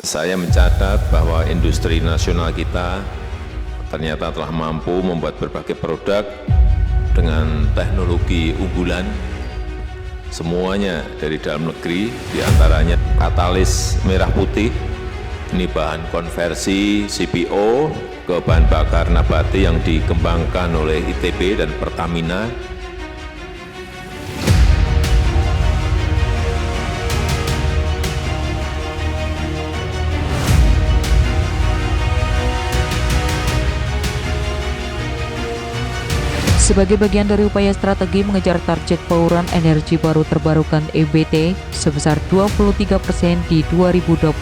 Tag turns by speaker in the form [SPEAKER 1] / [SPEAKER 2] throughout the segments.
[SPEAKER 1] Saya mencatat bahwa industri nasional kita ternyata telah mampu membuat berbagai produk dengan teknologi unggulan, semuanya dari dalam negeri, diantaranya katalis merah putih, ini bahan konversi CPO ke bahan bakar nabati yang dikembangkan oleh ITB dan Pertamina.
[SPEAKER 2] Sebagai bagian dari upaya strategi mengejar target bauran energi baru terbarukan EBT sebesar 23% di 2025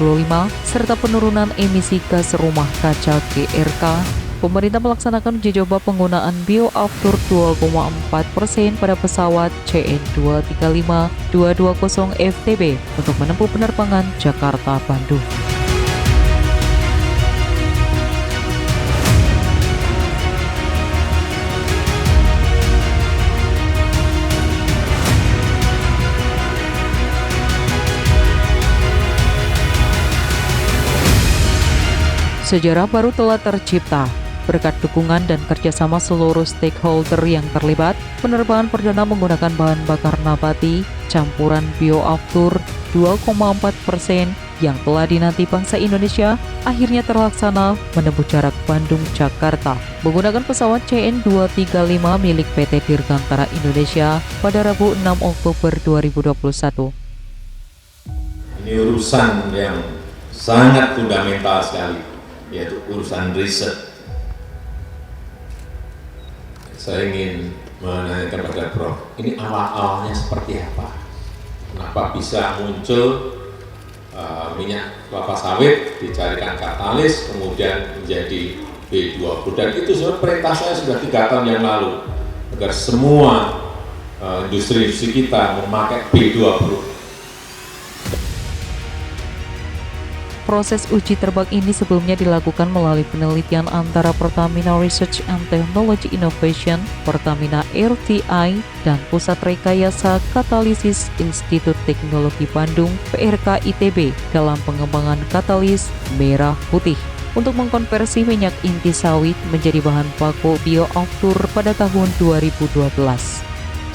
[SPEAKER 2] serta penurunan emisi gas rumah kaca GRK, pemerintah melaksanakan uji coba penggunaan bioaftur 2,4% pada pesawat CN235-220 FTB untuk menempuh penerbangan Jakarta-Bandung. Sejarah baru telah tercipta berkat dukungan dan kerjasama seluruh stakeholder yang terlibat. Penerbangan perdana menggunakan bahan bakar nabati campuran bioaftur 2,4% yang telah dinanti bangsa Indonesia akhirnya terlaksana menempuh jarak Bandung-Jakarta menggunakan pesawat CN235 milik PT Dirgantara Indonesia pada Rabu 6 Oktober 2021.
[SPEAKER 3] Ini urusan yang sangat fundamental sekali, yaitu urusan riset. Saya ingin menanyakan kepada Prof, ini awal-awalnya seperti apa? Kenapa bisa muncul minyak kelapa sawit, dicarikan katalis, kemudian menjadi B20, dan itu sebenarnya perintah saya sudah 3 tahun yang lalu, agar semua industri kita memakai B20.
[SPEAKER 2] Proses uji terbang ini sebelumnya dilakukan melalui penelitian antara Pertamina Research and Technology Innovation, Pertamina RTI, dan Pusat Rekayasa Katalisis Institut Teknologi Bandung PRK ITB dalam pengembangan katalis merah putih untuk mengkonversi minyak inti sawit menjadi bahan baku bioaftur pada tahun 2012.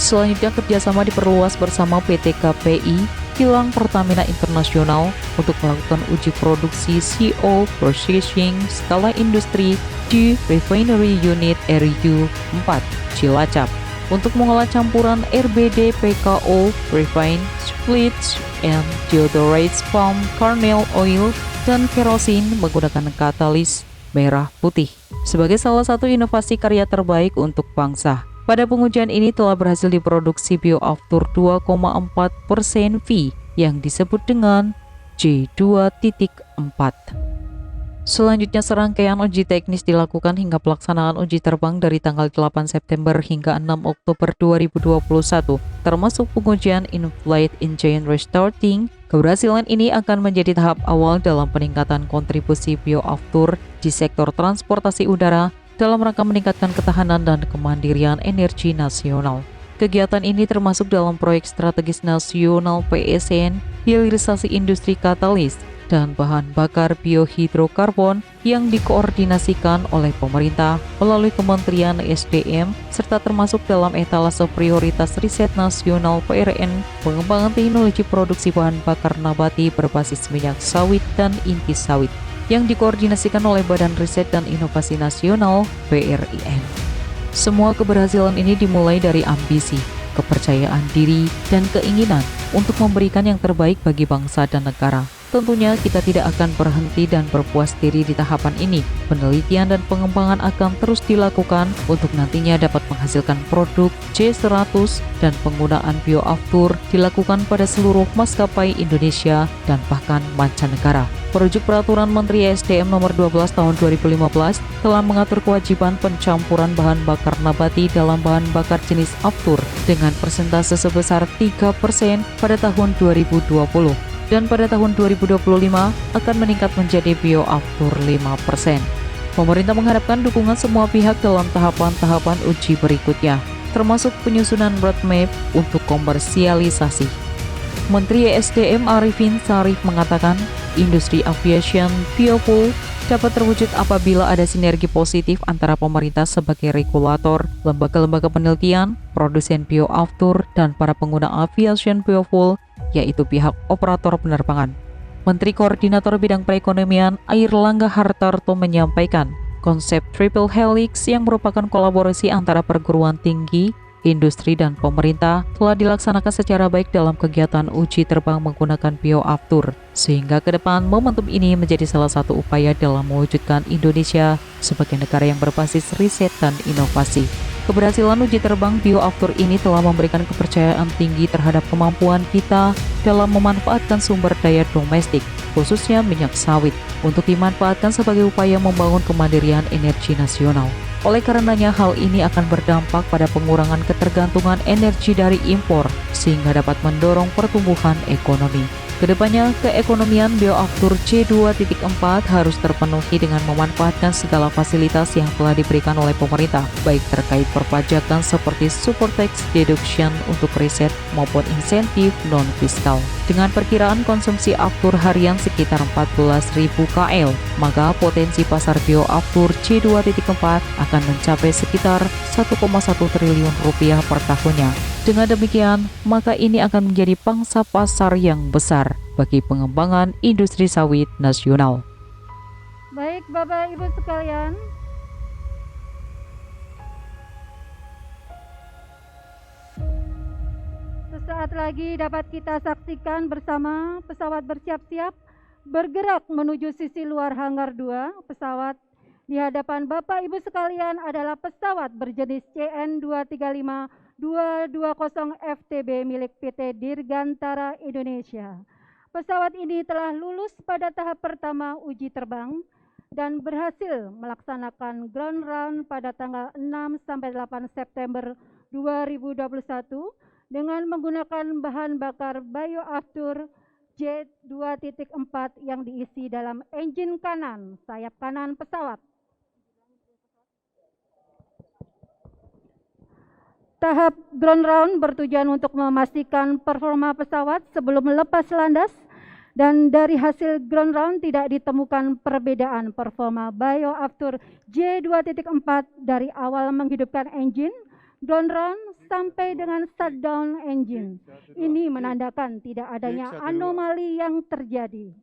[SPEAKER 2] Selanjutnya kerjasama diperluas bersama PT KPI kilang Pertamina Internasional untuk melakukan uji produksi CO Processing Skala Industri di Refinery Unit RU4 Cilacap untuk mengolah campuran RBD PKO Refined Split and Deodorized Palm Kernel Oil dan kerosin menggunakan katalis merah putih sebagai salah satu inovasi karya terbaik untuk bangsa. Pada pengujian ini telah berhasil diproduksi bioaftur 2,4% V yang disebut dengan J2.4. Selanjutnya serangkaian uji teknis dilakukan hingga pelaksanaan uji terbang dari tanggal 8 September hingga 6 Oktober 2021, termasuk pengujian in-flight engine restarting. Keberhasilan ini akan menjadi tahap awal dalam peningkatan kontribusi bioaftur di sektor transportasi udara dalam rangka meningkatkan ketahanan dan kemandirian energi nasional. Kegiatan ini termasuk dalam proyek strategis nasional PSN, hilirisasi industri katalis, dan bahan bakar biohidrokarbon yang dikoordinasikan oleh pemerintah melalui Kementerian SDM, serta termasuk dalam etalase prioritas riset nasional PRN, pengembangan teknologi produksi bahan bakar nabati berbasis minyak sawit dan inti sawit, yang dikoordinasikan oleh Badan Riset dan Inovasi Nasional (BRIN). Semua keberhasilan ini dimulai dari ambisi, kepercayaan diri, dan keinginan untuk memberikan yang terbaik bagi bangsa dan negara. Tentunya kita tidak akan berhenti dan berpuas diri di tahapan ini. Penelitian dan pengembangan akan terus dilakukan untuk nantinya dapat menghasilkan produk J100 dan penggunaan bioaftur dilakukan pada seluruh maskapai Indonesia dan bahkan mancanegara. Merujuk Peraturan Menteri SDM Nomor 12 Tahun 2015 telah mengatur kewajiban pencampuran bahan bakar nabati dalam bahan bakar jenis aftur dengan persentase sebesar 3% pada tahun 2020. Dan pada tahun 2025 akan meningkat menjadi bioaftur 5%. Pemerintah mengharapkan dukungan semua pihak dalam tahapan-tahapan uji berikutnya, termasuk penyusunan roadmap untuk komersialisasi. Menteri SDM Arifin Syarif mengatakan, industri aviation biofuel dapat terwujud apabila ada sinergi positif antara pemerintah sebagai regulator, lembaga-lembaga penelitian, produsen bioaftur, dan para pengguna aviation biofuel, yaitu pihak operator penerbangan. Menteri Koordinator Bidang Perekonomian Airlangga Hartarto menyampaikan, konsep Triple Helix yang merupakan kolaborasi antara perguruan tinggi, industri, dan pemerintah telah dilaksanakan secara baik dalam kegiatan uji terbang menggunakan bioaftur, sehingga ke depan momentum ini menjadi salah satu upaya dalam mewujudkan Indonesia sebagai negara yang berbasis riset dan inovasi. Keberhasilan uji terbang bioaftur ini telah memberikan kepercayaan tinggi terhadap kemampuan kita dalam memanfaatkan sumber daya domestik, khususnya minyak sawit, untuk dimanfaatkan sebagai upaya membangun kemandirian energi nasional. Oleh karenanya, hal ini akan berdampak pada pengurangan ketergantungan energi dari impor, sehingga dapat mendorong pertumbuhan ekonomi. Kedepannya, keekonomian bioaftur C2.4 harus terpenuhi dengan memanfaatkan segala fasilitas yang telah diberikan oleh pemerintah, baik terkait perpajakan seperti super tax deduction untuk riset maupun insentif non-fiskal. Dengan perkiraan konsumsi aftur harian sekitar 14.000 KL, maka potensi pasar bioaftur C2.4 akan mencapai sekitar 1,1 triliun rupiah per tahunnya. Dengan demikian, maka ini akan menjadi pangsa pasar yang besar bagi pengembangan industri sawit nasional.
[SPEAKER 4] Baik, Bapak Ibu sekalian, sesaat lagi dapat kita saksikan bersama pesawat bersiap-siap bergerak menuju sisi luar Hanggar 2. Pesawat di hadapan Bapak Ibu sekalian adalah pesawat berjenis CN235-220 FTB milik PT Dirgantara Indonesia. Pesawat ini telah lulus pada tahap pertama uji terbang dan berhasil melaksanakan ground round pada tanggal 6-8 September 2021 dengan menggunakan bahan bakar bioaftur J2.4 yang diisi dalam engine kanan, sayap kanan pesawat. Tahap ground round bertujuan untuk memastikan performa pesawat sebelum lepas landas, dan dari hasil ground round tidak ditemukan perbedaan performa bioaftur J2.4 dari awal menghidupkan engine, ground round sampai dengan shutdown engine. Ini menandakan tidak adanya anomali yang terjadi.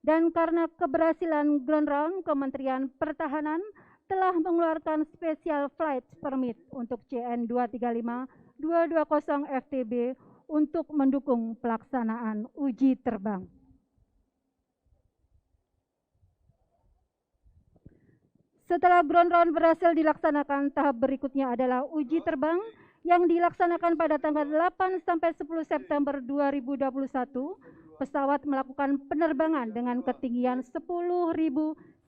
[SPEAKER 4] Dan karena keberhasilan ground round, Kementerian Pertahanan telah mengeluarkan Special Flight Permit untuk CN235-220 FTB untuk mendukung pelaksanaan uji terbang. Setelah ground round berhasil dilaksanakan, tahap berikutnya adalah uji terbang yang dilaksanakan pada tanggal 8-10 September 2021. Pesawat melakukan penerbangan dengan ketinggian 10.000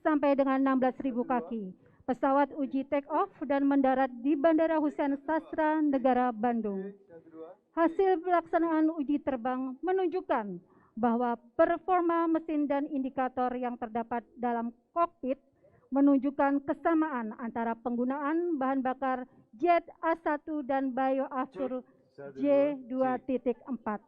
[SPEAKER 4] sampai dengan 16.000 kaki. Pesawat uji take off dan mendarat di Bandara Hussein Sastra Negara Bandung. Hasil pelaksanaan uji terbang menunjukkan bahwa performa mesin dan indikator yang terdapat dalam kokpit menunjukkan kesamaan antara penggunaan bahan bakar Jet A1 dan bioaftur J2.4.